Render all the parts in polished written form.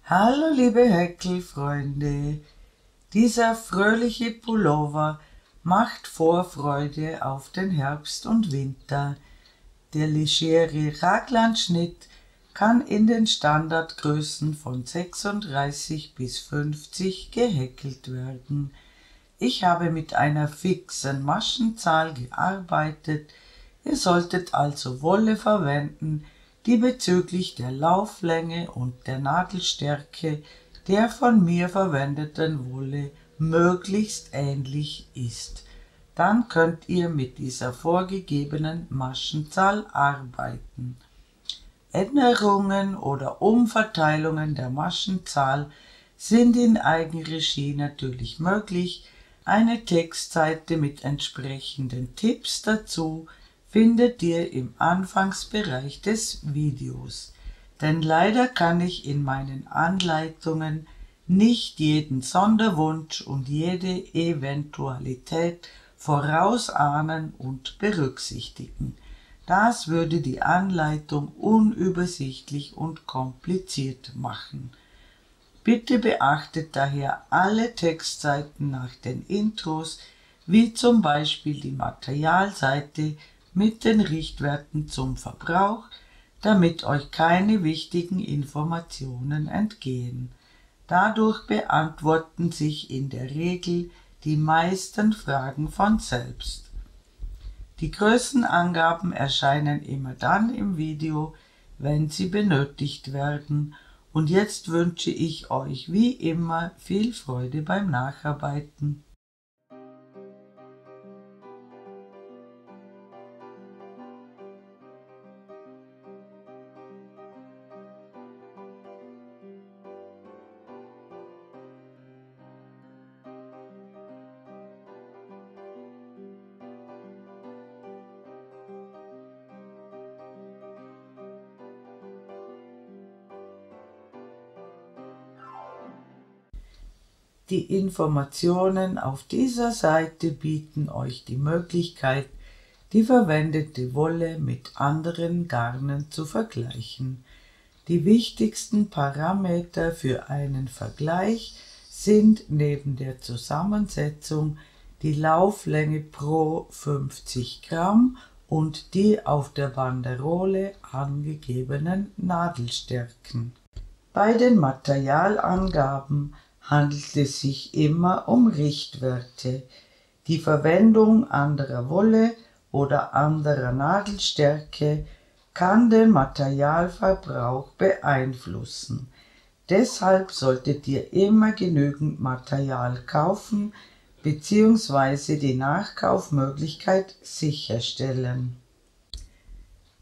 Hallo liebe Häkelfreunde, dieser fröhliche Pullover macht Vorfreude auf den Herbst und Winter. Der legere Raglanschnitt kann in den Standardgrößen von 36 bis 50 gehäkelt werden. Ich habe mit einer fixen Maschenzahl gearbeitet. Ihr solltet also Wolle verwenden, die bezüglich der Lauflänge und der Nadelstärke der von mir verwendeten Wolle möglichst ähnlich ist. Dann könnt ihr mit dieser vorgegebenen Maschenzahl arbeiten. Änderungen oder Umverteilungen der Maschenzahl sind in Eigenregie natürlich möglich. Eine Textseite mit entsprechenden Tipps dazu findet ihr im Anfangsbereich des Videos. Denn leider kann ich in meinen Anleitungen nicht jeden Sonderwunsch und jede Eventualität vorausahnen und berücksichtigen. Das würde die Anleitung unübersichtlich und kompliziert machen. Bitte beachtet daher alle Textseiten nach den Intros, wie zum Beispiel die Materialseite mit den Richtwerten zum Verbrauch, damit euch keine wichtigen Informationen entgehen. Dadurch beantworten sich in der Regel die meisten Fragen von selbst. Die Größenangaben erscheinen immer dann im Video, wenn sie benötigt werden. Und jetzt wünsche ich euch wie immer viel Freude beim Nacharbeiten. Die Informationen auf dieser Seite bieten euch die Möglichkeit, die verwendete Wolle mit anderen Garnen zu vergleichen. Die wichtigsten Parameter für einen Vergleich sind neben der Zusammensetzung die Lauflänge pro 50 Gramm und die auf der Banderole angegebenen Nadelstärken. Bei den Materialangaben handelt es sich immer um Richtwerte. Die Verwendung anderer Wolle oder anderer Nadelstärke kann den Materialverbrauch beeinflussen. Deshalb solltet ihr immer genügend Material kaufen bzw. die Nachkaufmöglichkeit sicherstellen.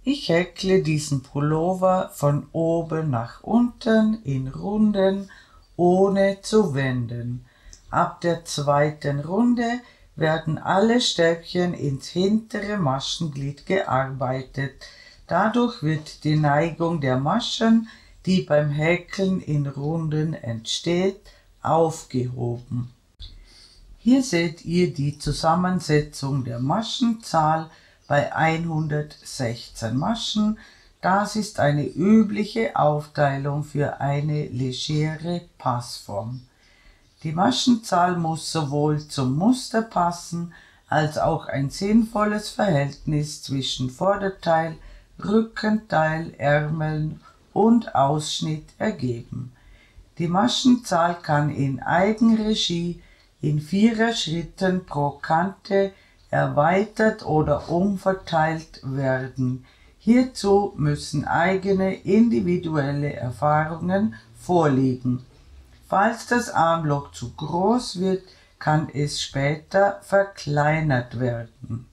Ich häkle diesen Pullover von oben nach unten in Runden, ohne zu wenden. Ab der zweiten Runde werden alle Stäbchen ins hintere Maschenglied gearbeitet. Dadurch wird die Neigung der Maschen, die beim Häkeln in Runden entsteht, aufgehoben. Hier seht ihr die Zusammensetzung der Maschenzahl bei 116 Maschen. Das ist eine übliche Aufteilung für eine legere Passform. Die Maschenzahl muss sowohl zum Muster passen, als auch ein sinnvolles Verhältnis zwischen Vorderteil, Rückenteil, Ärmeln und Ausschnitt ergeben. Die Maschenzahl kann in Eigenregie in 4 Schritten pro Kante erweitert oder umverteilt werden. Hierzu müssen eigene individuelle Erfahrungen vorliegen. Falls das Armloch zu groß wird, kann es später verkleinert werden.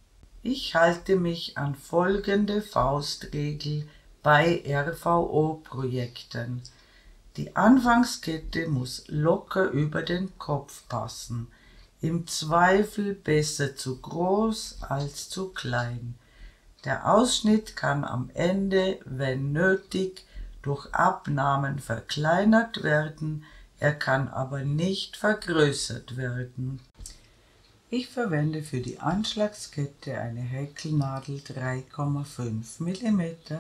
Ich halte mich an folgende Faustregel bei RVO-Projekten. Die Anfangskette muss locker über den Kopf passen. Im Zweifel besser zu groß als zu klein. Der Ausschnitt kann am Ende, wenn nötig, durch Abnahmen verkleinert werden, er kann aber nicht vergrößert werden. Ich verwende für die Anschlagskette eine Häkelnadel 3,5 mm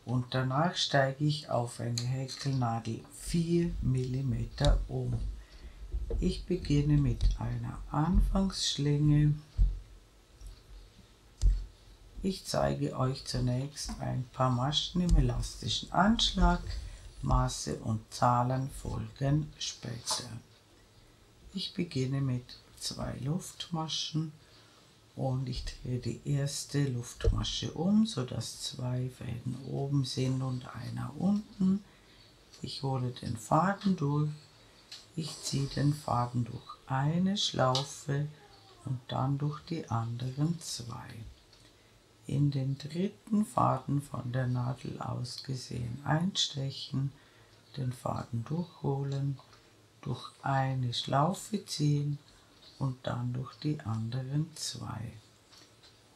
und danach steige ich auf eine Häkelnadel 4 mm um. Ich beginne mit einer Anfangsschlinge. Ich zeige euch zunächst ein paar Maschen im elastischen Anschlag. Maße und Zahlen folgen später. Ich beginne mit 2 Luftmaschen und ich drehe die erste Luftmasche um, sodass 2 Fäden oben sind und einer unten. Ich hole den Faden durch. Ich ziehe den Faden durch eine Schlaufe und dann durch die anderen 2. In den dritten Faden von der Nadel aus gesehen einstechen, den Faden durchholen, durch eine Schlaufe ziehen und dann durch die anderen 2.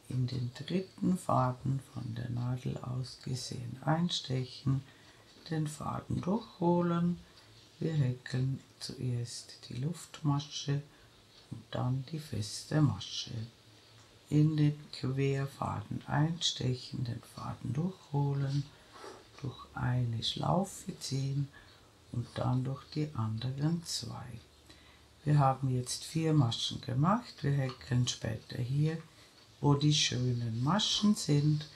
In den dritten Faden von der Nadel aus gesehen einstechen, den Faden durchholen. Wir häkeln zuerst die Luftmasche und dann die feste Masche. In den Querfaden einstechen, den Faden durchholen, durch eine Schlaufe ziehen und dann durch die anderen 2. Wir haben jetzt 4 Maschen gemacht. Wir häkeln später hier, wo die schönen Maschen sind,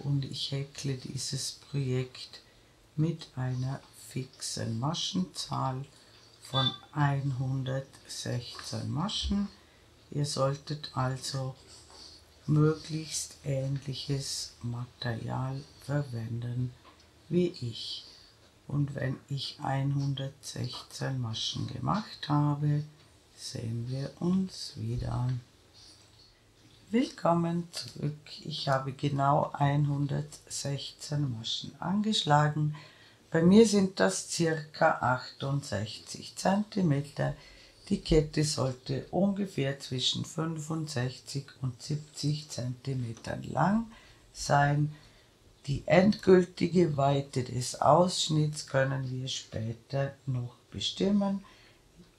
und ich häkle dieses Projekt mit einer fixen Maschenzahl von 116 Maschen. Ihr solltet also möglichst ähnliches Material verwenden wie ich. Und wenn ich 116 Maschen gemacht habe, sehen wir uns wieder. Willkommen zurück. Ich habe genau 116 Maschen angeschlagen. Bei mir sind das ca. 68 cm. Die Kette sollte ungefähr zwischen 65 und 70 cm lang sein. Die endgültige Weite des Ausschnitts können wir später noch bestimmen.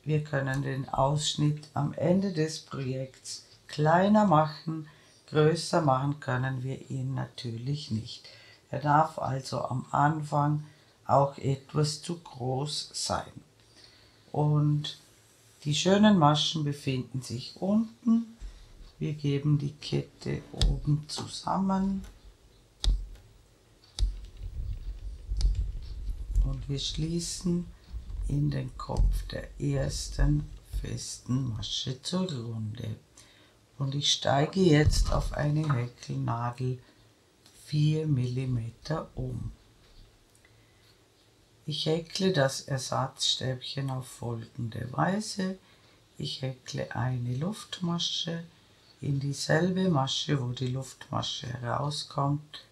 Wir können den Ausschnitt am Ende des Projekts kleiner machen, größer machen können wir ihn natürlich nicht. Er darf also am Anfang auch etwas zu groß sein. Und die schönen Maschen befinden sich unten. Wir geben die Kette oben zusammen und wir schließen in den Kopf der ersten festen Masche zur Runde. Und ich steige jetzt auf eine Häkelnadel 4 mm um. Ich häkle das Ersatzstäbchen auf folgende Weise. Ich häkle eine Luftmasche, in dieselbe Masche, wo die Luftmasche herauskommt,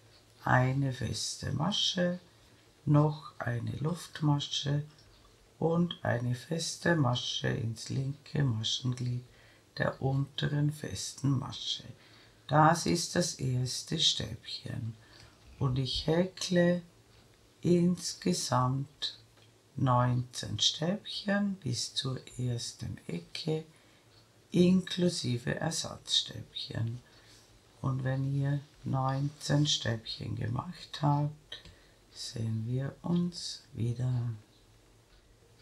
eine feste Masche, noch eine Luftmasche und eine feste Masche ins linke Maschenglied der unteren festen Masche. Das ist das erste Stäbchen und ich häkle insgesamt 19 Stäbchen bis zur ersten Ecke inklusive Ersatzstäbchen. Und wenn ihr 19 Stäbchen gemacht habt, sehen wir uns wieder.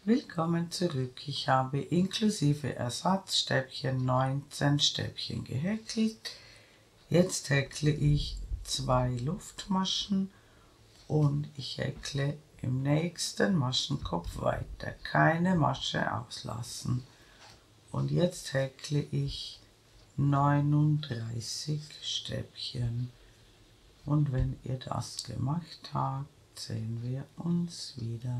Willkommen zurück. Ich habe inklusive Ersatzstäbchen 19 Stäbchen gehäkelt. Jetzt häkle ich 2 Luftmaschen und ich häkle im nächsten Maschenkopf weiter. Keine Masche auslassen. Und jetzt häkle ich 39 Stäbchen. Und wenn ihr das gemacht habt, sehen wir uns wieder.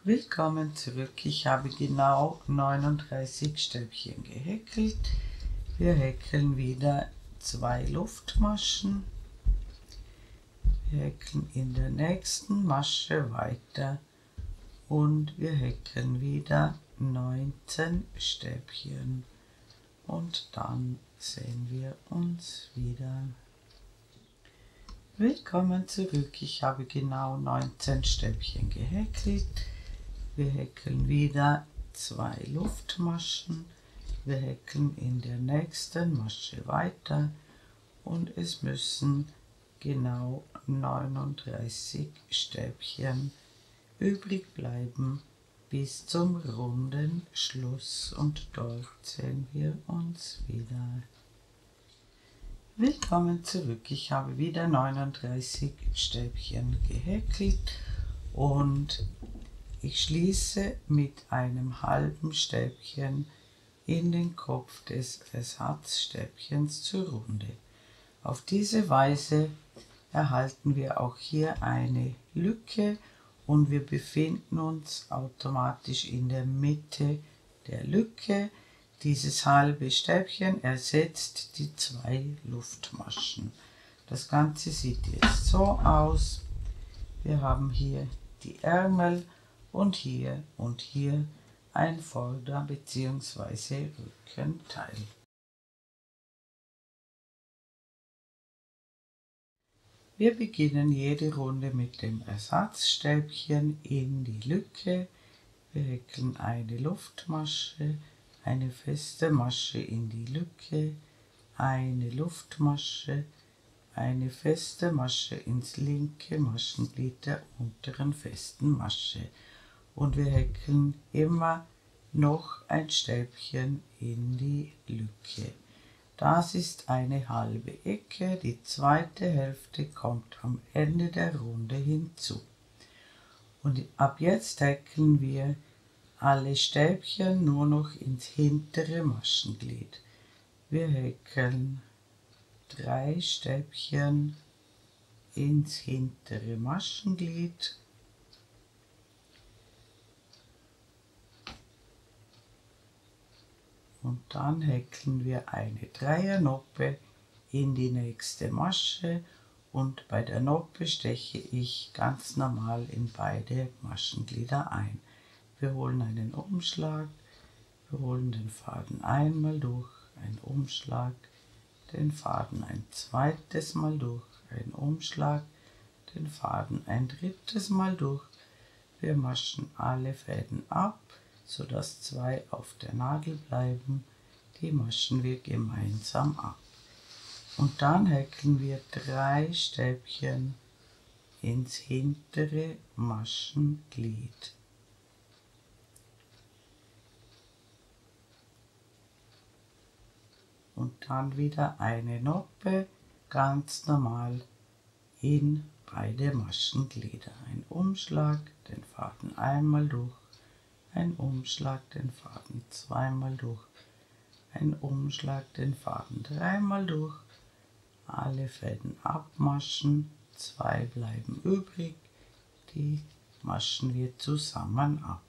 Willkommen zurück. Ich habe genau 39 Stäbchen gehäkelt. Wir häkeln wieder 2 Luftmaschen. Wir häkeln in der nächsten Masche weiter und wir häkeln wieder 19 Stäbchen. Und dann sehen wir uns wieder. Willkommen zurück. Ich habe genau 19 Stäbchen gehäkelt. Wir häkeln wieder 2 Luftmaschen. Wir häkeln in der nächsten Masche weiter und es müssen genau 39 Stäbchen übrig bleiben bis zum runden Schluss, und dort sehen wir uns wieder. Willkommen zurück. Ich habe wieder 39 Stäbchen gehäkelt und ich schließe mit einem halben Stäbchen in den Kopf des Ersatzstäbchens zur Runde. Auf diese Weise erhalten wir auch hier eine Lücke und wir befinden uns automatisch in der Mitte der Lücke. Dieses halbe Stäbchen ersetzt die 2 Luftmaschen. Das Ganze sieht jetzt so aus. Wir haben hier die Ärmel und hier ein Vorder- bzw. Rückenteil. Wir beginnen jede Runde mit dem Ersatzstäbchen in die Lücke. Wir häkeln eine Luftmasche, eine feste Masche in die Lücke, eine Luftmasche, eine feste Masche ins linke Maschenglied der unteren festen Masche. Und wir häkeln immer noch ein Stäbchen in die Lücke. Das ist eine halbe Ecke, die zweite Hälfte kommt am Ende der Runde hinzu. Und ab jetzt häkeln wir alle Stäbchen nur noch ins hintere Maschenglied. Wir häkeln 3 Stäbchen ins hintere Maschenglied. Und dann häkeln wir eine Dreiernoppe in die nächste Masche und bei der Noppe steche ich ganz normal in beide Maschenglieder ein. Wir holen einen Umschlag, wir holen den Faden einmal durch, ein Umschlag, den Faden ein zweites Mal durch, ein Umschlag, den Faden ein drittes Mal durch. Wir maschen alle Fäden ab, sodass 2 auf der Nadel bleiben. Die maschen wir gemeinsam ab. Und dann häkeln wir 3 Stäbchen ins hintere Maschenglied. Und dann wieder eine Noppe, ganz normal in beide Maschenglieder. Ein Umschlag, den Faden einmal durch, ein Umschlag, den Faden zweimal durch, ein Umschlag, den Faden dreimal durch, alle Fäden abmaschen, 2 bleiben übrig, die maschen wir zusammen ab.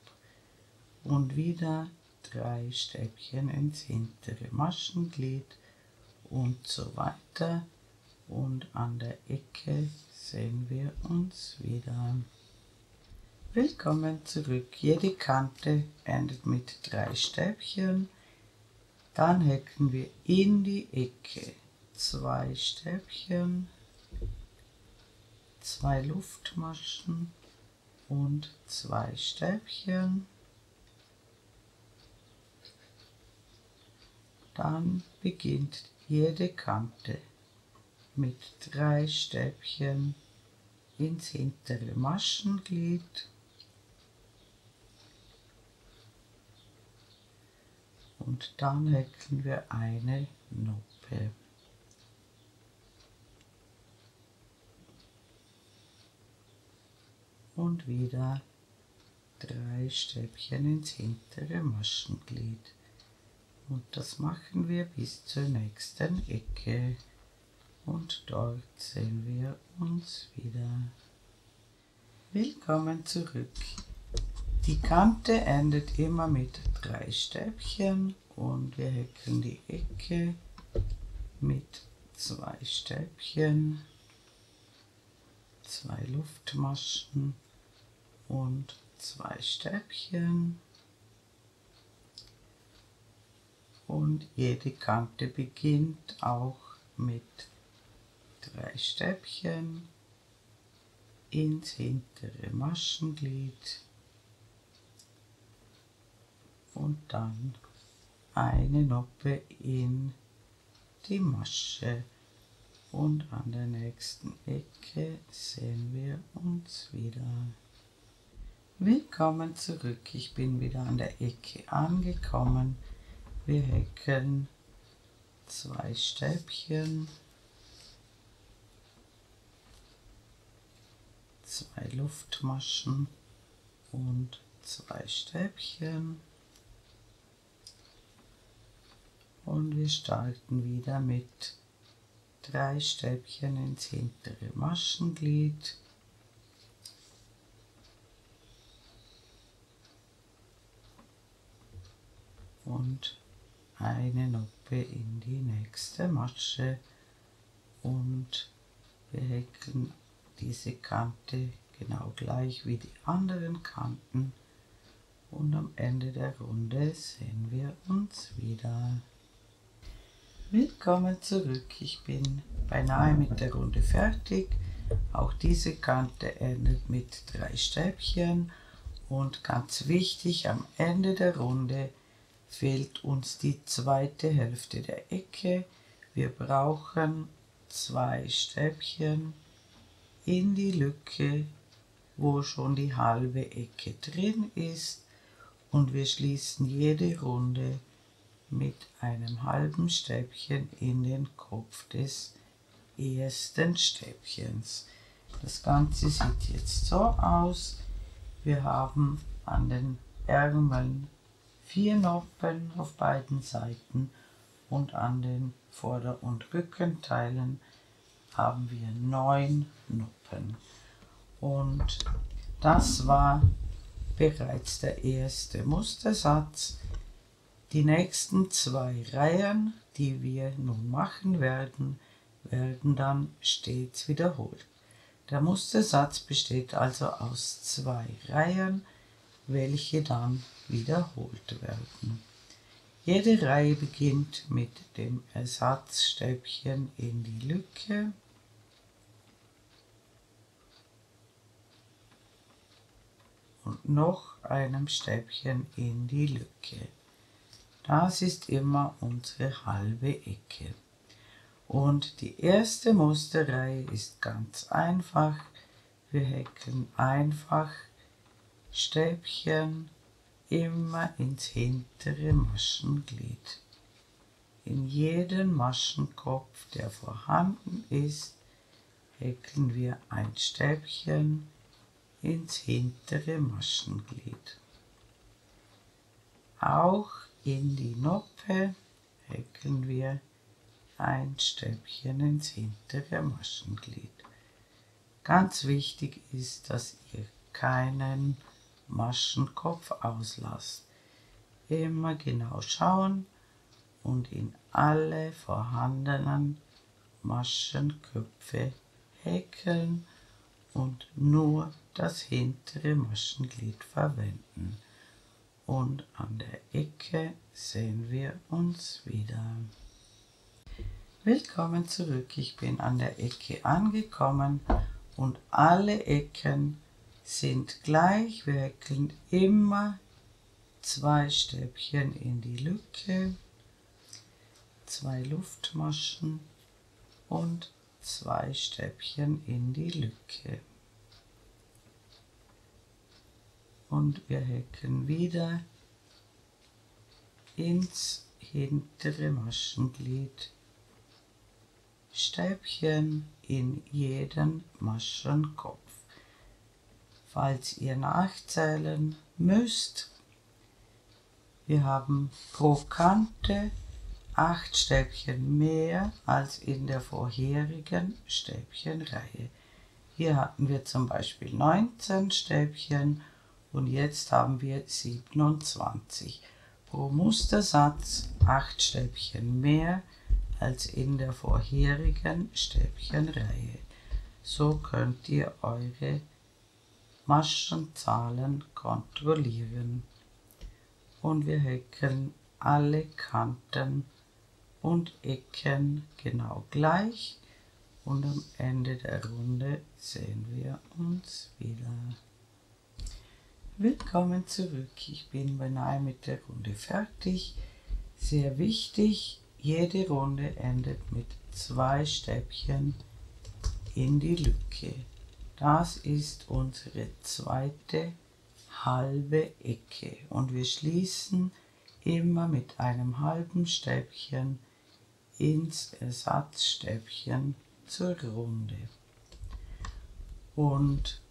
Und wieder 3 Stäbchen ins hintere Maschenglied und so weiter. Und an der Ecke sehen wir uns wieder. Willkommen zurück. Jede Kante endet mit 3 Stäbchen. Dann häkeln wir in die Ecke 2 Stäbchen, 2 Luftmaschen und 2 Stäbchen. Dann beginnt jede Kante mit 3 Stäbchen ins hintere Maschenglied und dann häkeln wir eine Noppe. Und wieder 3 Stäbchen ins hintere Maschenglied. Und das machen wir bis zur nächsten Ecke. Und dort sehen wir uns wieder. Willkommen zurück. Die Kante endet immer mit 3 Stäbchen und wir häkeln die Ecke mit 2 Stäbchen, 2 Luftmaschen und 2 Stäbchen. Und jede Kante beginnt auch mit 3 Stäbchen ins hintere Maschenglied und dann eine Noppe in die Masche. und an der nächsten Ecke sehen wir uns wieder. Willkommen zurück, ich bin wieder an der Ecke angekommen. Wir häkeln 2 Stäbchen, 2 Luftmaschen und 2 Stäbchen. Und wir starten wieder mit 3 Stäbchen ins hintere Maschenglied. Und eine Noppe in die nächste Masche und wir häkeln diese Kante genau gleich wie die anderen Kanten und am Ende der Runde sehen wir uns wieder. Willkommen zurück, ich bin beinahe mit der Runde fertig. Auch diese Kante endet mit 3 Stäbchen und ganz wichtig, am Ende der Runde fehlt uns die zweite Hälfte der Ecke. Wir brauchen 2 Stäbchen in die Lücke, wo schon die halbe Ecke drin ist und wir schließen jede Runde mit einem halben Stäbchen in den Kopf des ersten Stäbchens. Das Ganze sieht jetzt so aus. Wir haben an den Ärmeln 4 Noppen auf beiden Seiten und an den Vorder- und Rückenteilen haben wir 9 Noppen. Und das war bereits der erste Mustersatz. Die nächsten 2 Reihen, die wir nun machen werden, werden dann stets wiederholt. Der Mustersatz besteht also aus 2 Reihen, welche dann wiederholt werden. Jede Reihe beginnt mit dem Ersatzstäbchen in die Lücke und noch einem Stäbchen in die Lücke. Das ist immer unsere halbe Ecke. Und die erste Musterreihe ist ganz einfach. Wir häkeln einfach Stäbchen immer ins hintere Maschenglied. In jeden Maschenkopf, der vorhanden ist, häkeln wir ein Stäbchen ins hintere Maschenglied. Auch in die Noppe häkeln wir ein Stäbchen ins hintere Maschenglied. Ganz wichtig ist, dass ihr keinen Maschenkopf auslasst. Immer genau schauen und in alle vorhandenen Maschenköpfe häkeln und nur das hintere Maschenglied verwenden. Und an der Ecke sehen wir uns wieder. Willkommen zurück, ich bin an der Ecke angekommen und alle Ecken sind gleich. Wir häkeln immer 2 Stäbchen in die Lücke, 2 Luftmaschen und 2 Stäbchen in die Lücke. Und wir häkeln wieder ins hintere Maschenglied Stäbchen in jeden Maschenkopf. Falls ihr nachzählen müsst, wir haben pro Kante 8 Stäbchen mehr als in der vorherigen Stäbchenreihe. Hier hatten wir zum Beispiel 19 Stäbchen und jetzt haben wir 27. Pro Mustersatz 8 Stäbchen mehr als in der vorherigen Stäbchenreihe. So könnt ihr eure Maschenzahlen kontrollieren. Und wir häkeln alle Kanten und Ecken genau gleich und am Ende der Runde sehen wir uns wieder. Willkommen zurück, ich bin beinahe mit der Runde fertig. Sehr wichtig, jede Runde endet mit 2 Stäbchen in die Lücke. Das ist unsere zweite halbe Ecke und wir schließen immer mit einem halben Stäbchen ins Ersatzstäbchen zur Runde. Und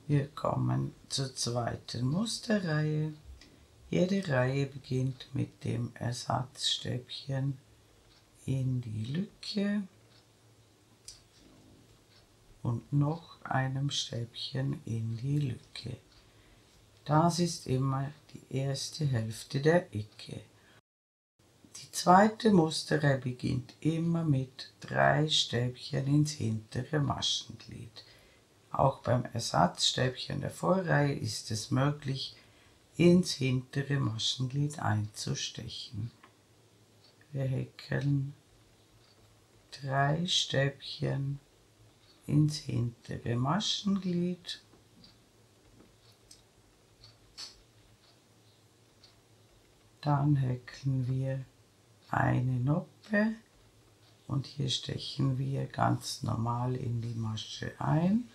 wir kommen zur zweiten Musterreihe. Jede Reihe beginnt mit dem Ersatzstäbchen in die Lücke und noch einem Stäbchen in die Lücke. Das ist immer die erste Hälfte der Ecke. Die zweite Musterreihe beginnt immer mit 3 Stäbchen ins hintere Maschenglied. Auch beim Ersatzstäbchen der Vorreihe ist es möglich, ins hintere Maschenglied einzustechen. Wir häkeln 3 Stäbchen ins hintere Maschenglied . Dann häkeln wir eine Noppe und hier stechen wir ganz normal in die Masche ein.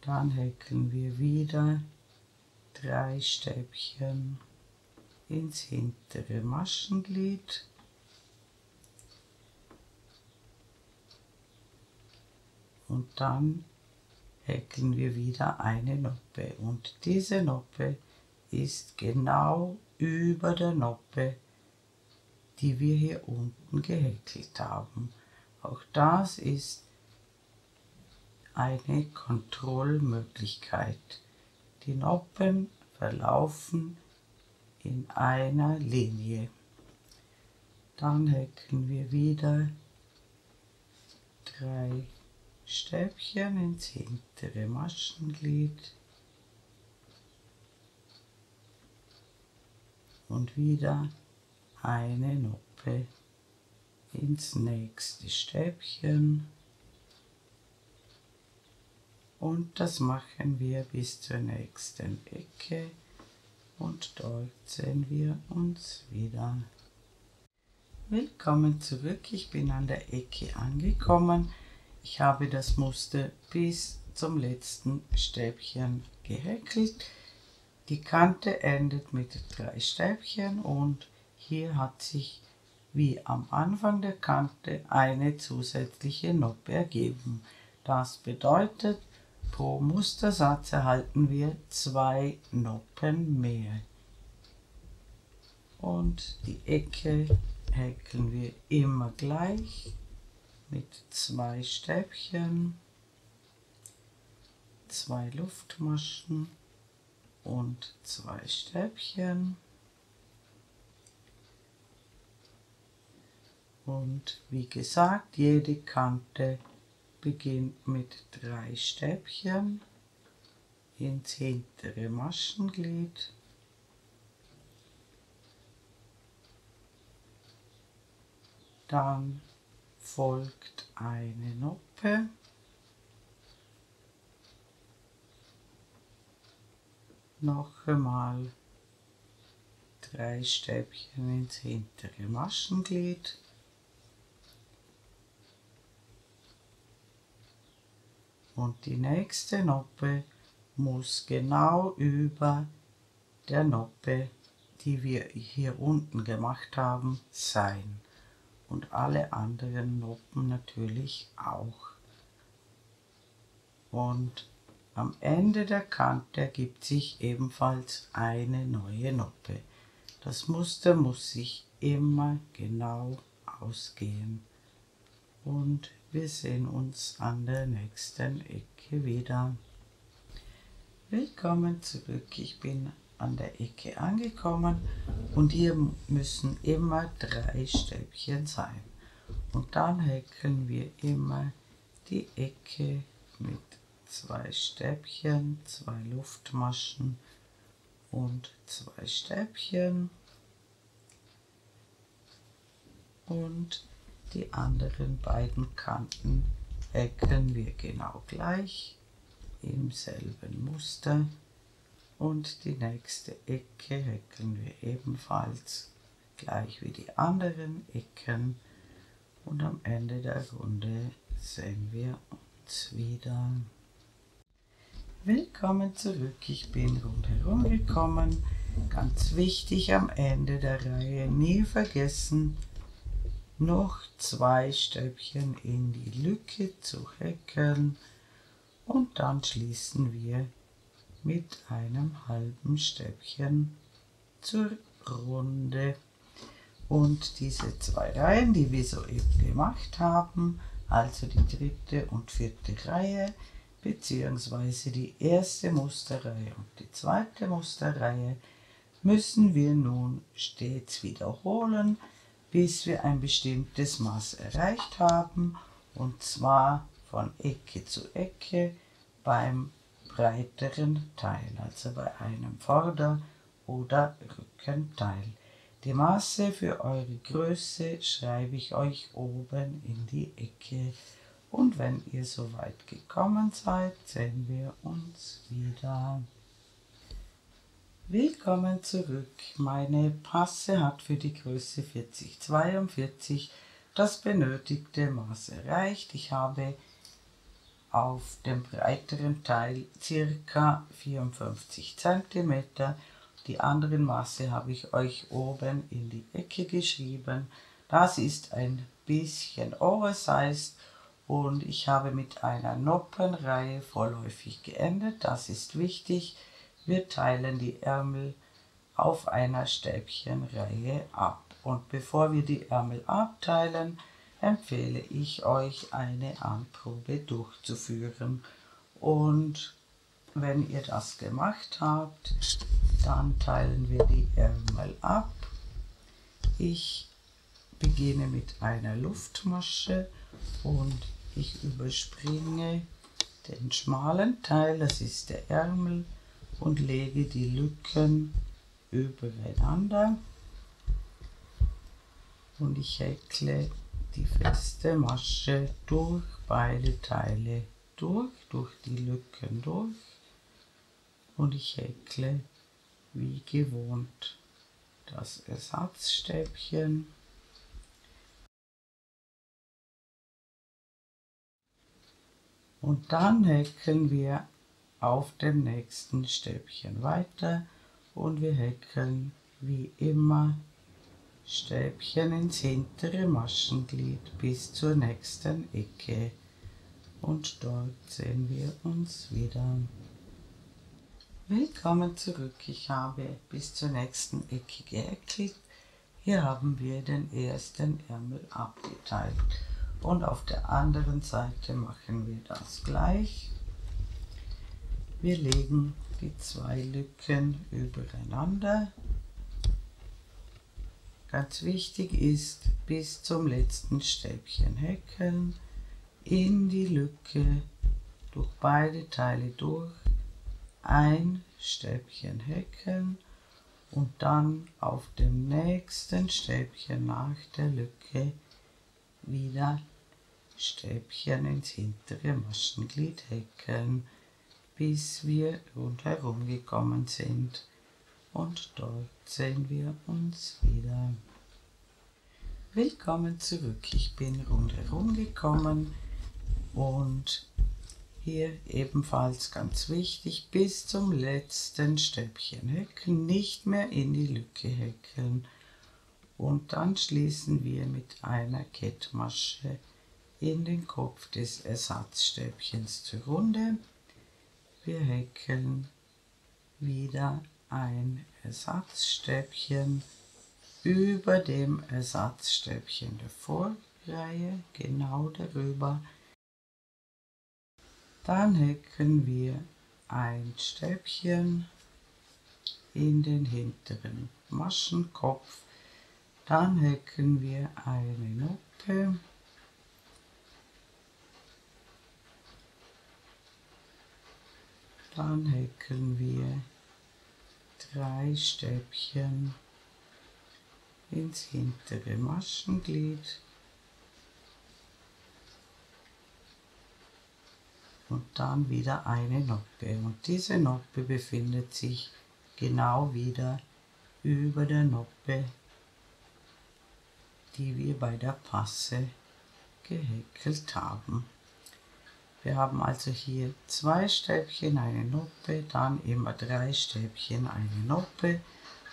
Dann häkeln wir wieder 3 Stäbchen ins hintere Maschenglied . Und dann häkeln wir wieder eine Noppe und diese Noppe ist genau über der Noppe, die wir hier unten gehäkelt haben. Auch das ist eine Kontrollmöglichkeit. Die Noppen verlaufen in einer Linie. Dann häkeln wir wieder 3 Stäbchen ins hintere Maschenglied und wieder eine Noppe ins nächste Stäbchen und das machen wir bis zur nächsten Ecke und dort sehen wir uns wieder. Willkommen zurück, ich bin an der Ecke angekommen. Ich habe das Muster bis zum letzten Stäbchen gehäkelt. Die Kante endet mit 3 Stäbchen und hier hat sich wie am Anfang der Kante eine zusätzliche Noppe ergeben. Das bedeutet, pro Mustersatz erhalten wir 2 Noppen mehr. Und die Ecke häkeln wir immer gleich mit 2 Stäbchen, 2 Luftmaschen und 2 Stäbchen. Und wie gesagt, jede Kante beginnt mit 3 Stäbchen ins hintere Maschenglied . Dann folgt eine Noppe . Noch einmal 3 Stäbchen ins hintere Maschenglied . Und die nächste Noppe muss genau über der Noppe, die wir hier unten gemacht haben, sein. Und alle anderen Noppen natürlich auch. Und am Ende der Kante ergibt sich ebenfalls eine neue Noppe. Das Muster muss sich immer genau ausgehen. Und wir sehen uns an der nächsten Ecke wieder. Willkommen zurück, ich bin an der Ecke angekommen und hier müssen immer 3 Stäbchen sein. Und dann häkeln wir immer die Ecke mit 2 Stäbchen, 2 Luftmaschen und 2 Stäbchen. Und die anderen beiden Kanten häkeln wir genau gleich im selben Muster. Und die nächste Ecke häkeln wir ebenfalls gleich wie die anderen Ecken. und am Ende der Runde sehen wir uns wieder. Willkommen zurück, ich bin rundherum gekommen. Ganz wichtig, am Ende der Reihe nie vergessen, noch 2 Stäbchen in die Lücke zu häkeln und dann schließen wir mit einem halben Stäbchen zur Runde. Und diese 2 Reihen, die wir soeben gemacht haben, also die 3. und 4. Reihe, beziehungsweise die erste Musterreihe und die 2. Musterreihe, müssen wir nun stets wiederholen, bis wir ein bestimmtes Maß erreicht haben, und zwar von Ecke zu Ecke beim breiteren Teil, also bei einem Vorder- oder Rückenteil. Die Maße für eure Größe schreibe ich euch oben in die Ecke. Und wenn ihr soweit gekommen seid, sehen wir uns wieder. Willkommen zurück. Meine Passe hat für die Größe 4042 das benötigte Maß erreicht. Ich habe auf dem breiteren Teil ca. 54 cm. Die anderen Maße habe ich euch oben in die Ecke geschrieben. Das ist ein bisschen oversized und ich habe mit einer Noppenreihe vorläufig geendet. Das ist wichtig. Wir teilen die Ärmel auf einer Stäbchenreihe ab. Und bevor wir die Ärmel abteilen, empfehle ich euch, eine Anprobe durchzuführen. Und wenn ihr das gemacht habt, dann teilen wir die Ärmel ab. Ich beginne mit einer Luftmasche und ich überspringe den schmalen Teil, das ist der Ärmel, und lege die Lücken übereinander und ich häkle die feste Masche durch beide Teile durch die Lücken durch, und ich häkle wie gewohnt das Ersatzstäbchen. Und dann häkeln wir auf dem nächsten Stäbchen weiter und wir häkeln wie immer Stäbchen ins hintere Maschenglied bis zur nächsten Ecke, und dort sehen wir uns wieder. Willkommen zurück, ich habe bis zur nächsten Ecke gehäkelt. Hier haben wir den ersten Ärmel abgeteilt und auf der anderen Seite machen wir das gleich. Wir legen die 2 Lücken übereinander. Ganz wichtig ist, bis zum letzten Stäbchen häkeln, in die Lücke durch beide Teile durch, ein Stäbchen häkeln und dann auf dem nächsten Stäbchen nach der Lücke wieder Stäbchen ins hintere Maschenglied häkeln, bis wir rundherum gekommen sind, und dort sehen wir uns wieder. Willkommen zurück, ich bin rundherum gekommen und hier ebenfalls ganz wichtig, bis zum letzten Stäbchen häkeln, nicht mehr in die Lücke häkeln, und dann schließen wir mit einer Kettmasche in den Kopf des Ersatzstäbchens zur Runde. Wir häkeln wieder ein Ersatzstäbchen über dem Ersatzstäbchen der Vorreihe, genau darüber. Dann häkeln wir ein Stäbchen in den hinteren Maschenkopf. Dann häkeln wir eine Noppe. Dann häkeln wir 3 Stäbchen ins hintere Maschenglied und dann wieder eine Noppe. Und diese Noppe befindet sich genau wieder über der Noppe, die wir bei der Passe gehäkelt haben. Wir haben also hier 2 Stäbchen, eine Noppe, dann immer 3 Stäbchen, eine Noppe,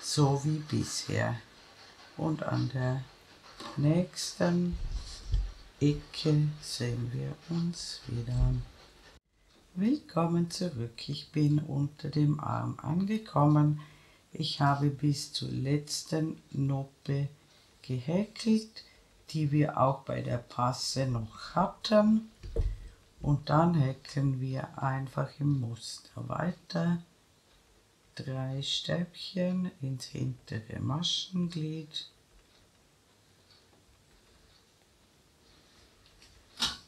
so wie bisher. Und an der nächsten Ecke sehen wir uns wieder. Willkommen zurück, ich bin unter dem Arm angekommen. Ich habe bis zur letzten Noppe gehäkelt, die wir auch bei der Passe noch hatten. Und dann häkeln wir einfach im Muster weiter. 3 Stäbchen ins hintere Maschenglied.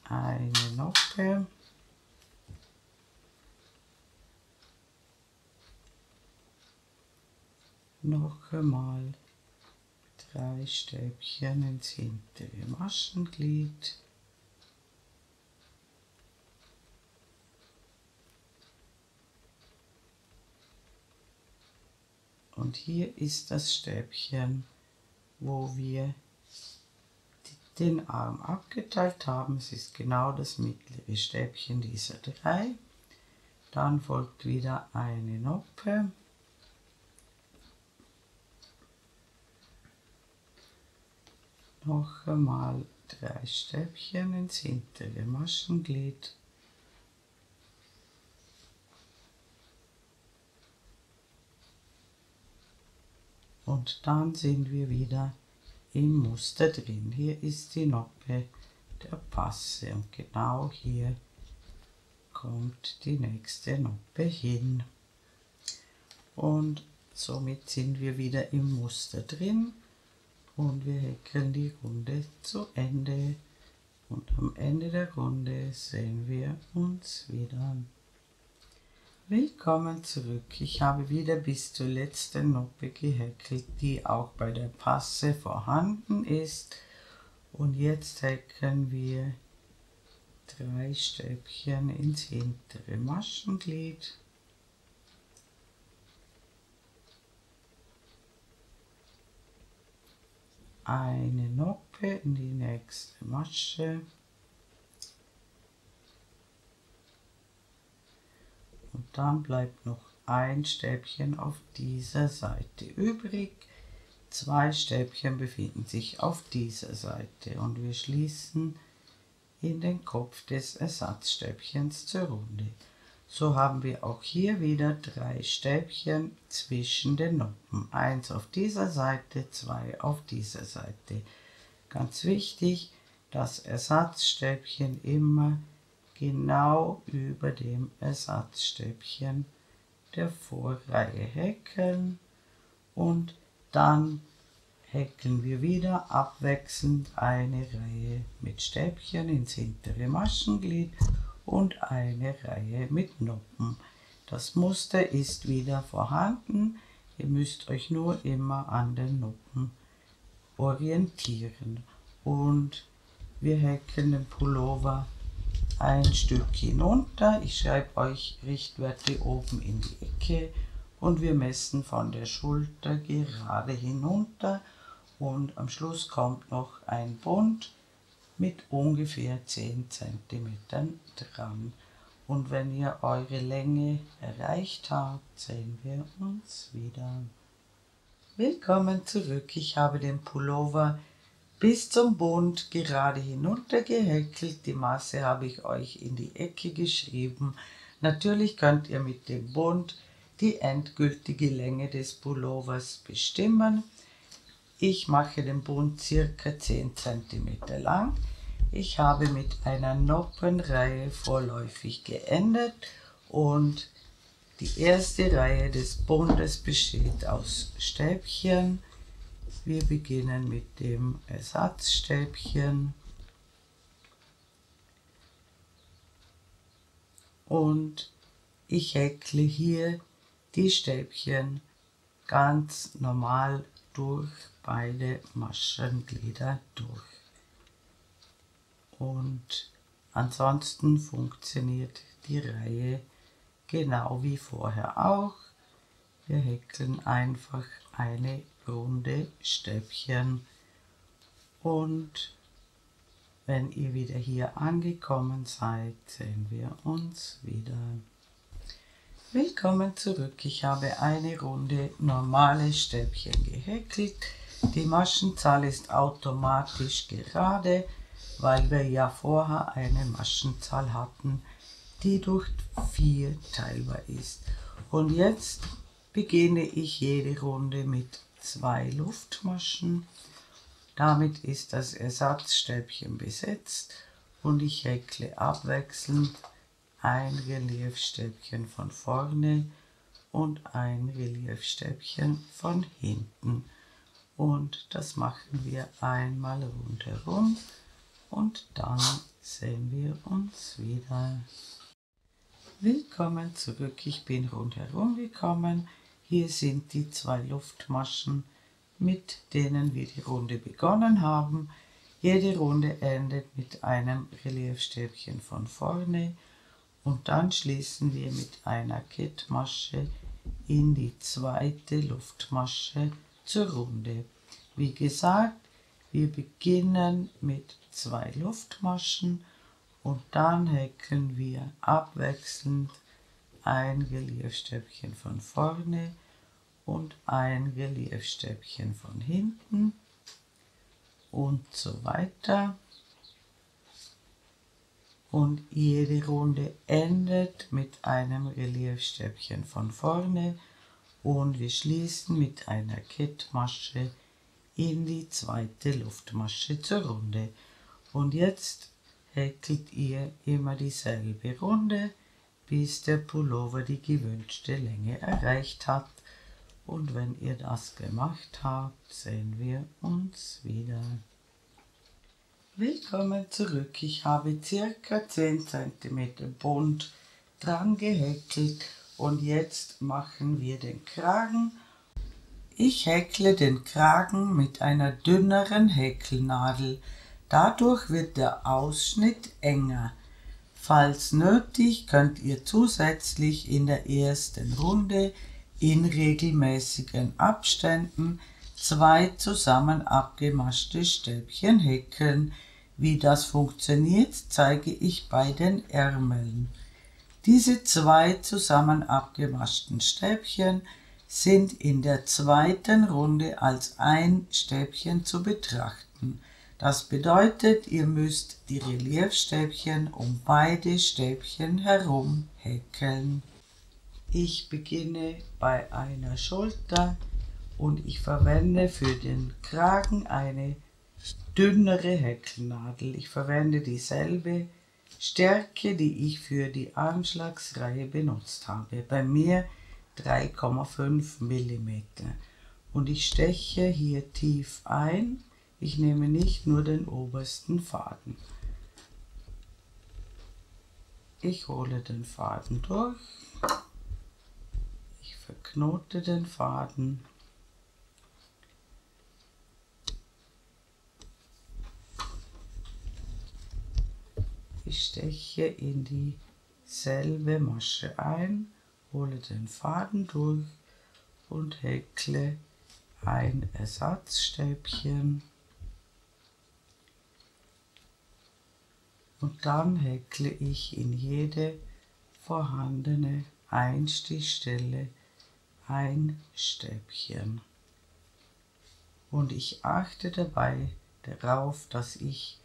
Eine Noppe. Noch einmal 3 Stäbchen ins hintere Maschenglied. Und hier ist das Stäbchen, wo wir den Arm abgeteilt haben. Es ist genau das mittlere Stäbchen dieser 3. Dann folgt wieder eine Noppe. Noch einmal 3 Stäbchen ins hintere Maschenglied. Und dann sind wir wieder im Muster drin. Hier ist die Noppe der Passe und genau hier kommt die nächste Noppe hin. Und somit sind wir wieder im Muster drin und wir häkeln die Runde zu Ende. Und am Ende der Runde sehen wir uns wieder. Willkommen zurück. Ich habe wieder bis zur letzten Noppe gehäkelt, die auch bei der Passe vorhanden ist. Und jetzt häkeln wir 3 Stäbchen ins hintere Maschenglied. Eine Noppe in die nächste Masche. Und dann bleibt noch ein Stäbchen auf dieser Seite übrig. 2 Stäbchen befinden sich auf dieser Seite und wir schließen in den Kopf des Ersatzstäbchens zur Runde. So haben wir auch hier wieder 3 Stäbchen zwischen den Noppen. 1 auf dieser Seite, 2 auf dieser Seite. Ganz wichtig, das Ersatzstäbchen immer genau über dem Ersatzstäbchen der Vorreihe häkeln und dann häkeln wir wieder abwechselnd eine Reihe mit Stäbchen ins hintere Maschenglied und eine Reihe mit Noppen. Das Muster ist wieder vorhanden, ihr müsst euch nur immer an den Noppen orientieren. Und wir häkeln den Pullover ein Stück hinunter. Ich schreibe euch Richtwerte oben in die Ecke und wir messen von der Schulter gerade hinunter und am Schluss kommt noch ein Bund mit ungefähr 10 cm dran. Und wenn ihr eure Länge erreicht habt, sehen wir uns wieder. Willkommen zurück. Ich habe den Pullover bis zum Bund gerade hinunter gehäkelt. Die Maße habe ich euch in die Ecke geschrieben. Natürlich könnt ihr mit dem Bund die endgültige Länge des Pullovers bestimmen. Ich mache den Bund ca. 10 cm lang. Ich habe mit einer Noppenreihe vorläufig geendet und die erste Reihe des Bundes besteht aus Stäbchen. Wir beginnen mit dem Ersatzstäbchen und ich häkle hier die Stäbchen ganz normal durch beide Maschenglieder durch. Und ansonsten funktioniert die Reihe genau wie vorher auch. Wir häkeln einfach eine runde Stäbchen und Wenn ihr wieder hier angekommen seid, sehen wir uns wieder. Willkommen zurück. Ich habe eine Runde normale Stäbchen gehäkelt. Die Maschenzahl ist automatisch gerade, weil wir ja vorher eine Maschenzahl hatten, die durch 4 teilbar ist. Und jetzt beginne ich jede Runde mit 2 Luftmaschen. Damit ist das Ersatzstäbchen besetzt und ich häkle abwechselnd ein Reliefstäbchen von vorne und ein Reliefstäbchen von hinten. Und das machen wir einmal rundherum und dann sehen wir uns wieder. Willkommen zurück, ich bin rundherum gekommen. Hier sind die 2 Luftmaschen, mit denen wir die Runde begonnen haben. Jede Runde endet mit einem Reliefstäbchen von vorne und dann schließen wir mit einer Kettmasche in die zweite Luftmasche zur Runde. Wie gesagt, wir beginnen mit 2 Luftmaschen und dann häkeln wir abwechselnd ein Reliefstäbchen von vorne und ein Reliefstäbchen von hinten und so weiter. Und jede Runde endet mit einem Reliefstäbchen von vorne und wir schließen mit einer Kettmasche in die zweite Luftmasche zur Runde. Und jetzt häkelt ihr immer dieselbe Runde, bis der Pullover die gewünschte Länge erreicht hat. Und wenn ihr das gemacht habt, sehen wir uns wieder. Willkommen zurück. Ich habe ca. 10 cm bunt dran gehäkelt und jetzt machen wir den Kragen. Ich häkle den Kragen mit einer dünneren Häkelnadel. Dadurch wird der Ausschnitt enger. Falls nötig, könnt ihr zusätzlich in der ersten Runde in regelmäßigen Abständen 2 zusammen abgemaschte Stäbchen häkeln. Wie das funktioniert, zeige ich bei den Ärmeln. Diese 2 zusammen abgemaschten Stäbchen sind in der zweiten Runde als ein Stäbchen zu betrachten. Das bedeutet, ihr müsst die Reliefstäbchen um beide Stäbchen herum häkeln. Ich beginne bei einer Schulter und ich verwende für den Kragen eine dünnere Häkelnadel. Ich verwende dieselbe Stärke, die ich für die Anschlagsreihe benutzt habe. Bei mir 3,5 mm. Und ich steche hier tief ein. Ich nehme nicht nur den obersten Faden. Ich hole den Faden durch. Ich verknote den Faden. Ich steche in dieselbe Masche ein, hole den Faden durch und häkle ein Ersatzstäbchen. Und dann häkle ich in jede vorhandene Einstichstelle ein Stäbchen. Und ich achte dabei darauf, dass ich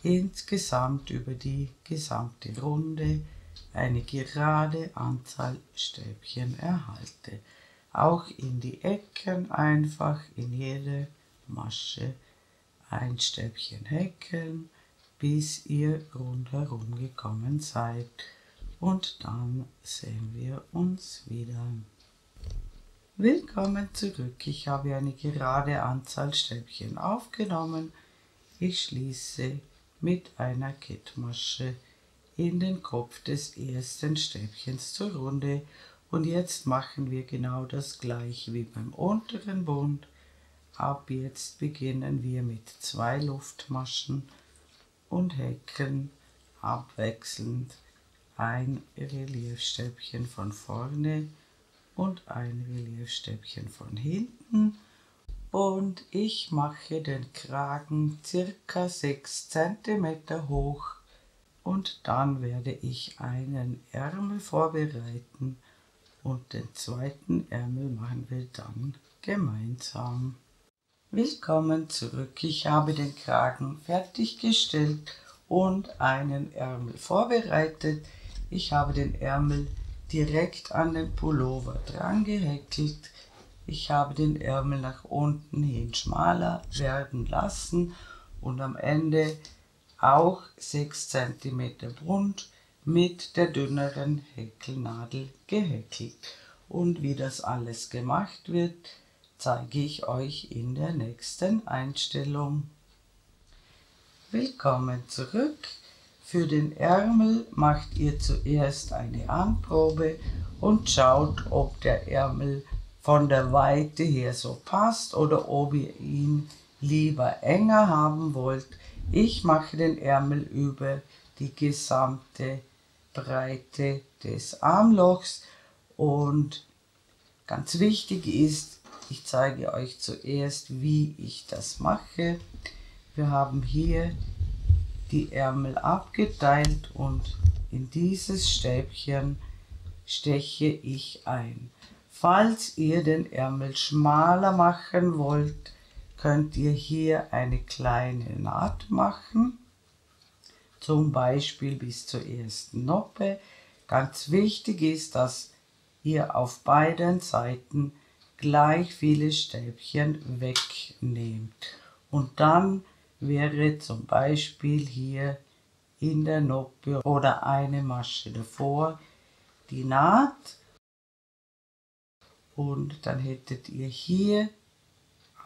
insgesamt über die gesamte Runde eine gerade Anzahl Stäbchen erhalte. Auch in die Ecken einfach in jede Masche ein Stäbchen häkeln, bis ihr rundherum gekommen seid. Und dann sehen wir uns wieder. Willkommen zurück. Ich habe eine gerade Anzahl Stäbchen aufgenommen. Ich schließe mit einer Kettmasche in den Kopf des ersten Stäbchens zur Runde und jetzt machen wir genau das gleiche wie beim unteren Bund. Ab jetzt beginnen wir mit 2 Luftmaschen und häkeln abwechselnd ein Reliefstäbchen von vorne und ein Reliefstäbchen von hinten und ich mache den Kragen circa 6 cm hoch und dann werde ich einen Ärmel vorbereiten und den zweiten Ärmel machen wir dann gemeinsam. Willkommen zurück, ich habe den Kragen fertiggestellt und einen Ärmel vorbereitet. Ich habe den Ärmel direkt an den Pullover dran gehäkelt. Ich habe den Ärmel nach unten hin schmaler werden lassen und am Ende auch 6 cm rund mit der dünneren Häkelnadel gehäkelt. Und wie das alles gemacht wird, zeige ich euch in der nächsten Einstellung. Willkommen zurück. Für den Ärmel macht ihr zuerst eine Anprobe und schaut, ob der Ärmel von der Weite her so passt oder ob ihr ihn lieber enger haben wollt. Ich mache den Ärmel über die gesamte Breite des Armlochs und ganz wichtig ist, ich zeige euch zuerst, wie ich das mache. Wir haben hier die Ärmel abgeteilt und in dieses Stäbchen steche ich ein. Falls ihr den Ärmel schmaler machen wollt, könnt ihr hier eine kleine Naht machen, zum Beispiel bis zur ersten Noppe. Ganz wichtig ist, dass ihr auf beiden Seiten gleich viele Stäbchen wegnehmt. Und dann wäre zum Beispiel hier in der Noppe oder eine Masche davor die Naht. Und dann hättet ihr hier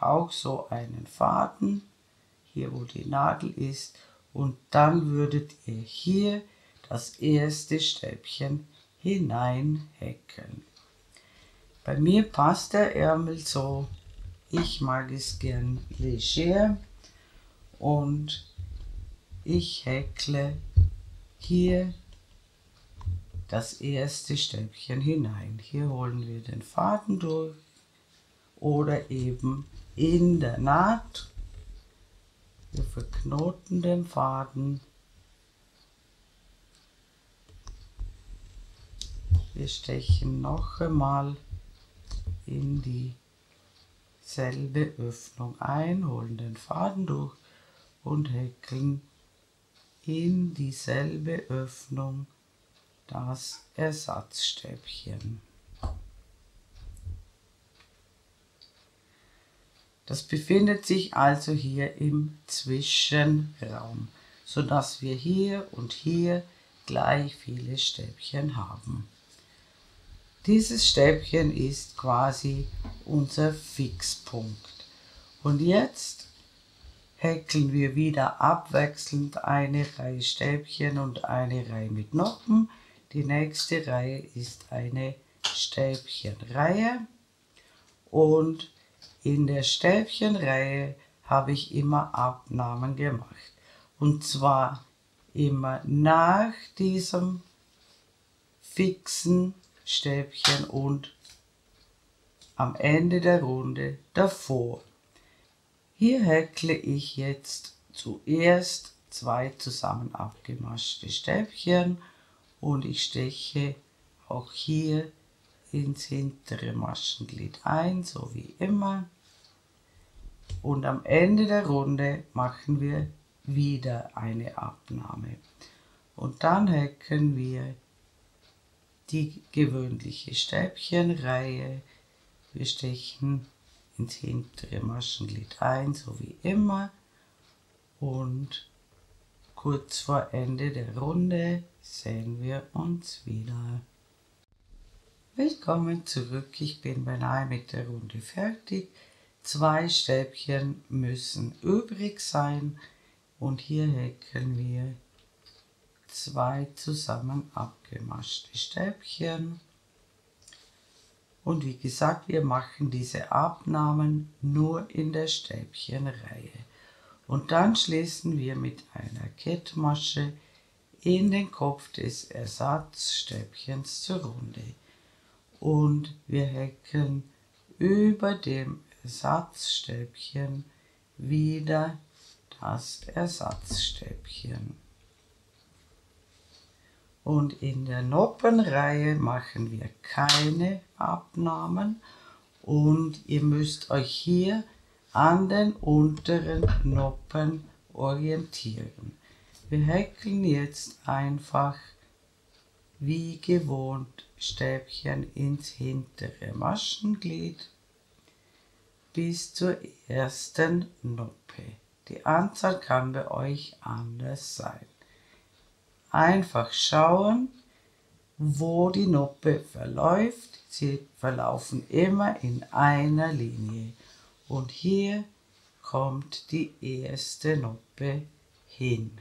auch so einen Faden, hier wo die Nadel ist. Und dann würdet ihr hier das erste Stäbchen hineinhäkeln. Bei mir passt der Ärmel so, ich mag es gern leger und ich häkle hier das erste Stäbchen hinein. Hier holen wir den Faden durch oder eben in der Naht. Wir verknoten den Faden. Wir stechen noch einmal in dieselbe Öffnung ein, holen den Faden durch und häkeln in dieselbe Öffnung das Ersatzstäbchen. Das befindet sich also hier im Zwischenraum, sodass wir hier und hier gleich viele Stäbchen haben. Dieses Stäbchen ist quasi unser Fixpunkt. Und jetzt häkeln wir wieder abwechselnd eine Reihe Stäbchen und eine Reihe mit Noppen. Die nächste Reihe ist eine Stäbchenreihe und in der Stäbchenreihe habe ich immer Abnahmen gemacht. Und zwar immer nach diesem fixen Stäbchen und am Ende der Runde davor. Hier häkle ich jetzt zuerst 2 zusammen abgemaschte Stäbchen und ich steche auch hier ins hintere Maschenglied ein, so wie immer. Und am Ende der Runde machen wir wieder eine Abnahme. Und dann häkeln wir die gewöhnliche Stäbchenreihe. Wir stechen ins hintere Maschenglied ein, so wie immer. Und kurz vor Ende der Runde sehen wir uns wieder. Willkommen zurück, ich bin beinahe mit der Runde fertig. 2 Stäbchen müssen übrig sein und hier häkeln wir 2 zusammen abgemaschte Stäbchen. Und wie gesagt, wir machen diese Abnahmen nur in der Stäbchenreihe. Und dann schließen wir mit einer Kettmasche in den Kopf des Ersatzstäbchens zur Runde. Und wir häkeln über dem Ersatzstäbchen, wieder das Ersatzstäbchen. Und in der Noppenreihe machen wir keine Abnahmen und ihr müsst euch hier an den unteren Noppen orientieren. Wir häkeln jetzt einfach wie gewohnt Stäbchen ins hintere Maschenglied bis zur ersten Noppe. Die Anzahl kann bei euch anders sein. Einfach schauen, wo die Noppe verläuft. Sie verlaufen immer in einer Linie. Und hier kommt die erste Noppe hin.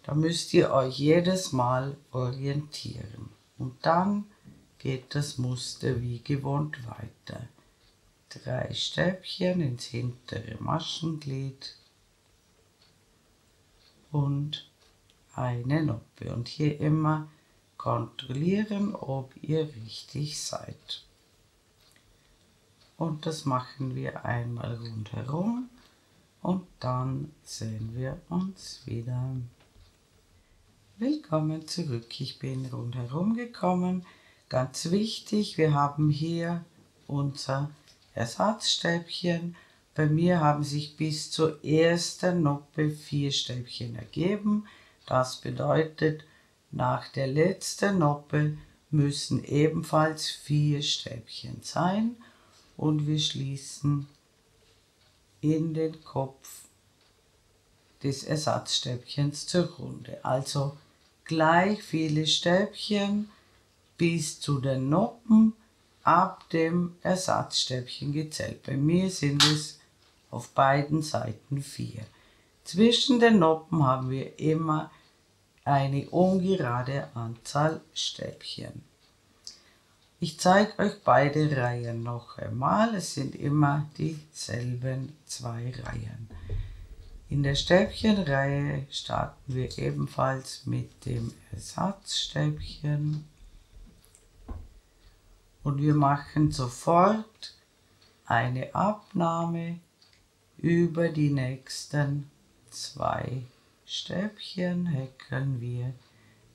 Da müsst ihr euch jedes Mal orientieren. Und dann geht das Muster wie gewohnt weiter. 3 Stäbchen ins hintere Maschenglied und eine Noppe. Und hier immer kontrollieren, ob ihr richtig seid. Und das machen wir einmal rundherum und dann sehen wir uns wieder. Willkommen zurück. Ich bin rundherum gekommen. Ganz wichtig, wir haben hier unser Ersatzstäbchen. Bei mir haben sich bis zur ersten Noppe 4 Stäbchen ergeben. Das bedeutet, nach der letzten Noppe müssen ebenfalls 4 Stäbchen sein und wir schließen in den Kopf des Ersatzstäbchens zur Runde. Also gleich viele Stäbchen bis zu den Noppen ab dem Ersatzstäbchen gezählt. Bei mir sind es auf beiden Seiten 4. Zwischen den Noppen haben wir immer eine ungerade Anzahl Stäbchen. Ich zeige euch beide Reihen noch einmal. Es sind immer dieselben 2 Reihen. In der Stäbchenreihe starten wir ebenfalls mit dem Ersatzstäbchen. Und wir machen sofort eine Abnahme über die nächsten 2 Stäbchen, häkeln wir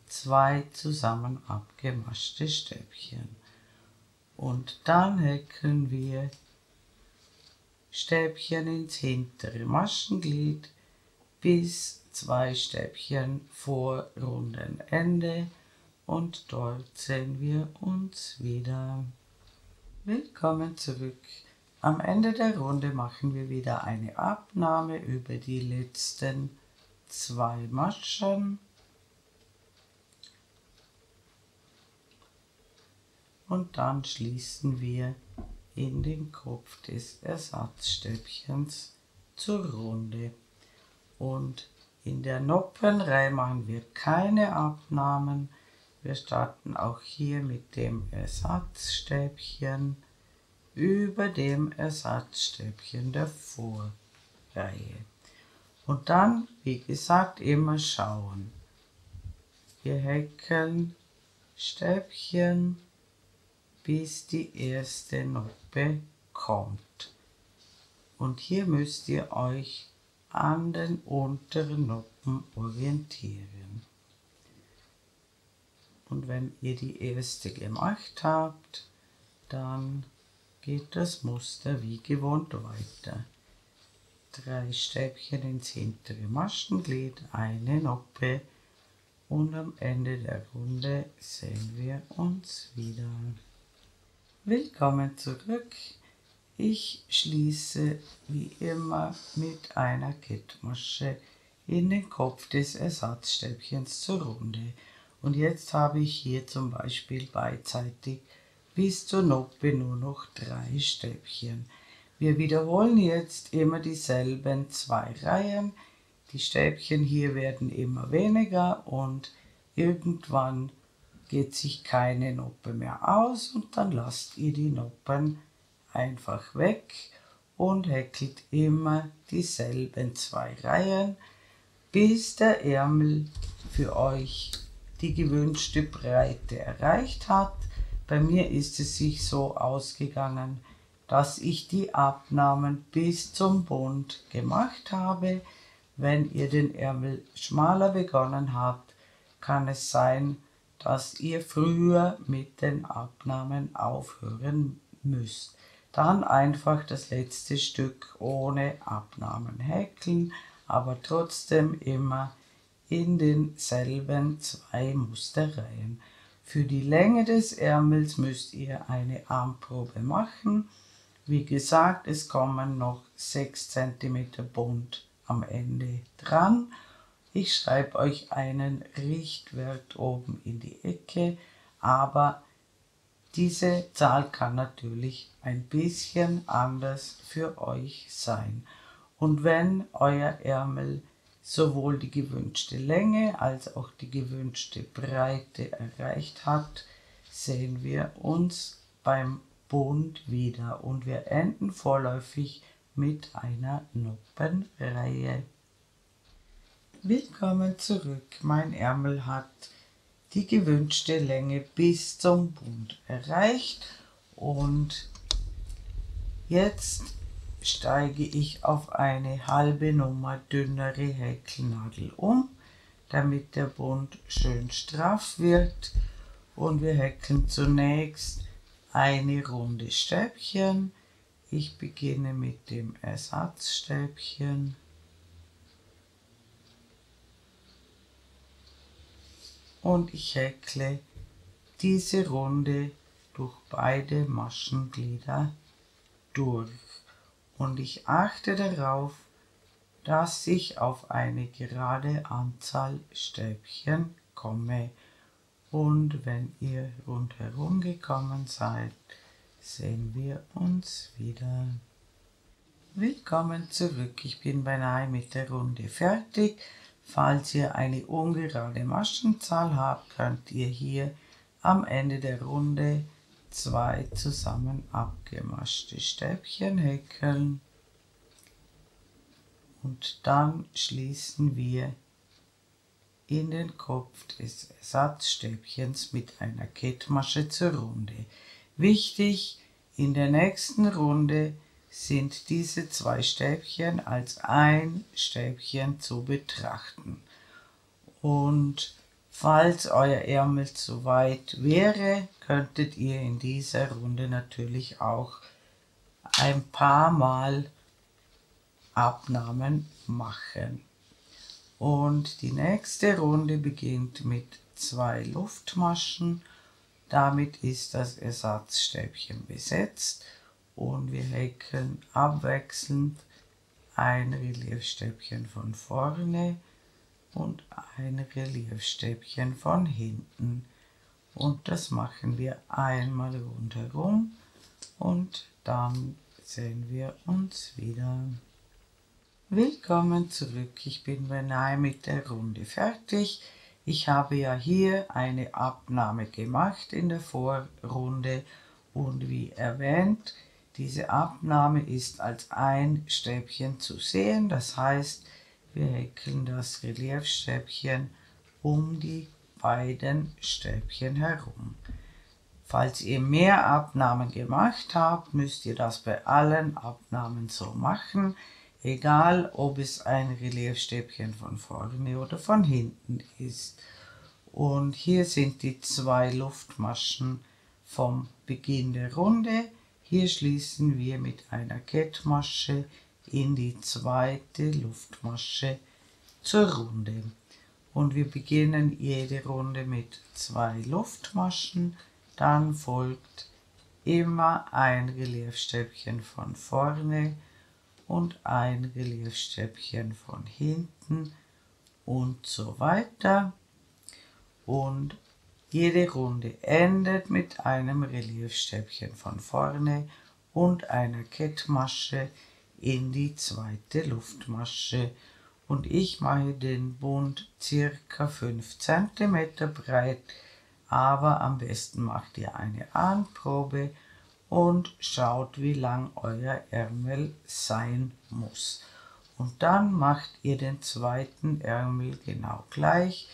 2 zusammen abgemaschte Stäbchen. Und dann häkeln wir Stäbchen ins hintere Maschenglied bis 2 Stäbchen vor Rundenende. Und dort sehen wir uns wieder. Willkommen zurück. Am Ende der Runde machen wir wieder eine Abnahme über die letzten 2 Maschen. Und dann schließen wir in den Kopf des Ersatzstäbchens zur Runde. Und in der Noppenreihe machen wir keine Abnahmen. Wir starten auch hier mit dem Ersatzstäbchen über dem Ersatzstäbchen der Vorreihe. Und dann, wie gesagt, immer schauen. Wir häkeln Stäbchen, bis die erste Noppe kommt. Und hier müsst ihr euch an den unteren Noppen orientieren. Und wenn ihr die erste gemacht habt, dann geht das Muster wie gewohnt weiter. 3 Stäbchen ins hintere Maschenglied, eine Noppe und am Ende der Runde sehen wir uns wieder. Willkommen zurück. Ich schließe wie immer mit einer Kettmasche in den Kopf des Ersatzstäbchens zur Runde. Und jetzt habe ich hier zum Beispiel beidseitig bis zur Noppe nur noch 3 Stäbchen. Wir wiederholen jetzt immer dieselben 2 Reihen. Die Stäbchen hier werden immer weniger und irgendwann geht sich keine Noppe mehr aus und dann lasst ihr die Noppen einfach weg und häkelt immer dieselben 2 Reihen, bis der Ärmel für euch die gewünschte Breite erreicht hat. Bei mir ist es sich so ausgegangen, dass ich die Abnahmen bis zum Bund gemacht habe. Wenn ihr den Ärmel schmaler begonnen habt, kann es sein, dass ihr früher mit den Abnahmen aufhören müsst. Dann einfach das letzte Stück ohne Abnahmen häkeln, aber trotzdem immer in denselben 2 Musterreihen. Für die Länge des Ärmels müsst ihr eine Armprobe machen. Wie gesagt, es kommen noch 6 cm Bund am Ende dran. Ich schreibe euch einen Richtwert oben in die Ecke, aber diese Zahl kann natürlich ein bisschen anders für euch sein. Und wenn euer Ärmel sowohl die gewünschte Länge als auch die gewünschte Breite erreicht hat, sehen wir uns beim Bund wieder und wir enden vorläufig mit einer Noppenreihe. Willkommen zurück. Mein Ärmel hat die gewünschte Länge bis zum Bund erreicht und jetzt steige ich auf eine halbe Nummer dünnere Häkelnadel um, damit der Bund schön straff wird, und wir häkeln zunächst eine Runde Stäbchen. Ich beginne mit dem Ersatzstäbchen und ich häkle diese Runde durch beide Maschenglieder durch. Und ich achte darauf, dass ich auf eine gerade Anzahl Stäbchen komme. Und wenn ihr rundherum gekommen seid, sehen wir uns wieder. Willkommen zurück. Ich bin beinahe mit der Runde fertig. Falls ihr eine ungerade Maschenzahl habt, könnt ihr hier am Ende der Runde 2 zusammen abgemaschte Stäbchen häkeln und dann schließen wir in den Kopf des Ersatzstäbchens mit einer Kettmasche zur Runde. Wichtig, in der nächsten Runde sind diese 2 Stäbchen als ein Stäbchen zu betrachten. Und falls euer Ärmel zu weit wäre, könntet ihr in dieser Runde natürlich auch ein paar Mal Abnahmen machen. Und die nächste Runde beginnt mit 2 Luftmaschen. Damit ist das Ersatzstäbchen besetzt und wir häkeln abwechselnd ein Reliefstäbchen von vorne und ein Reliefstäbchen von hinten. Und das machen wir einmal rundherum und dann sehen wir uns wieder. Willkommen zurück. Ich bin beinahe mit der Runde fertig. Ich habe ja hier eine Abnahme gemacht in der Vorrunde und wie erwähnt, diese Abnahme ist als ein Stäbchen zu sehen. Das heißt, wir häkeln das Reliefstäbchen um die beiden Stäbchen herum. Falls ihr mehr Abnahmen gemacht habt, müsst ihr das bei allen Abnahmen so machen, egal ob es ein Reliefstäbchen von vorne oder von hinten ist. Und hier sind die 2 Luftmaschen vom Beginn der Runde. Hier schließen wir mit einer Kettmasche in die zweite Luftmasche zur Runde. Und wir beginnen jede Runde mit 2 Luftmaschen, dann folgt immer ein Reliefstäbchen von vorne und ein Reliefstäbchen von hinten und so weiter. Und jede Runde endet mit einem Reliefstäbchen von vorne und einer Kettmasche in die zweite Luftmasche. Und ich mache den Bund circa 5 cm breit, aber am besten macht ihr eine Anprobe und schaut, wie lang euer Ärmel sein muss. Und dann macht ihr den zweiten Ärmel genau gleich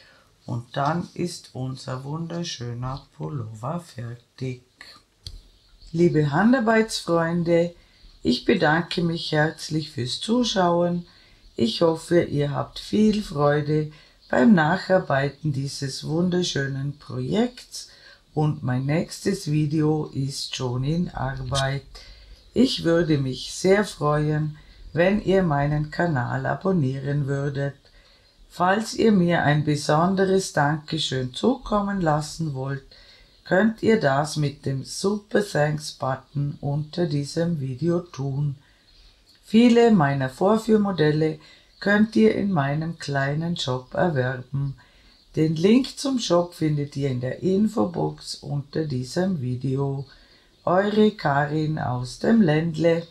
Und dann ist unser wunderschöner Pullover fertig. Liebe Handarbeitsfreunde, ich bedanke mich herzlich fürs Zuschauen. Ich hoffe, ihr habt viel Freude beim Nacharbeiten dieses wunderschönen Projekts und mein nächstes Video ist schon in Arbeit. Ich würde mich sehr freuen, wenn ihr meinen Kanal abonnieren würdet. Falls ihr mir ein besonderes Dankeschön zukommen lassen wollt, könnt ihr das mit dem Super Thanks Button unter diesem Video tun. Viele meiner Vorführmodelle könnt ihr in meinem kleinen Shop erwerben. Den Link zum Shop findet ihr in der Infobox unter diesem Video. Eure Karin aus dem Ländle.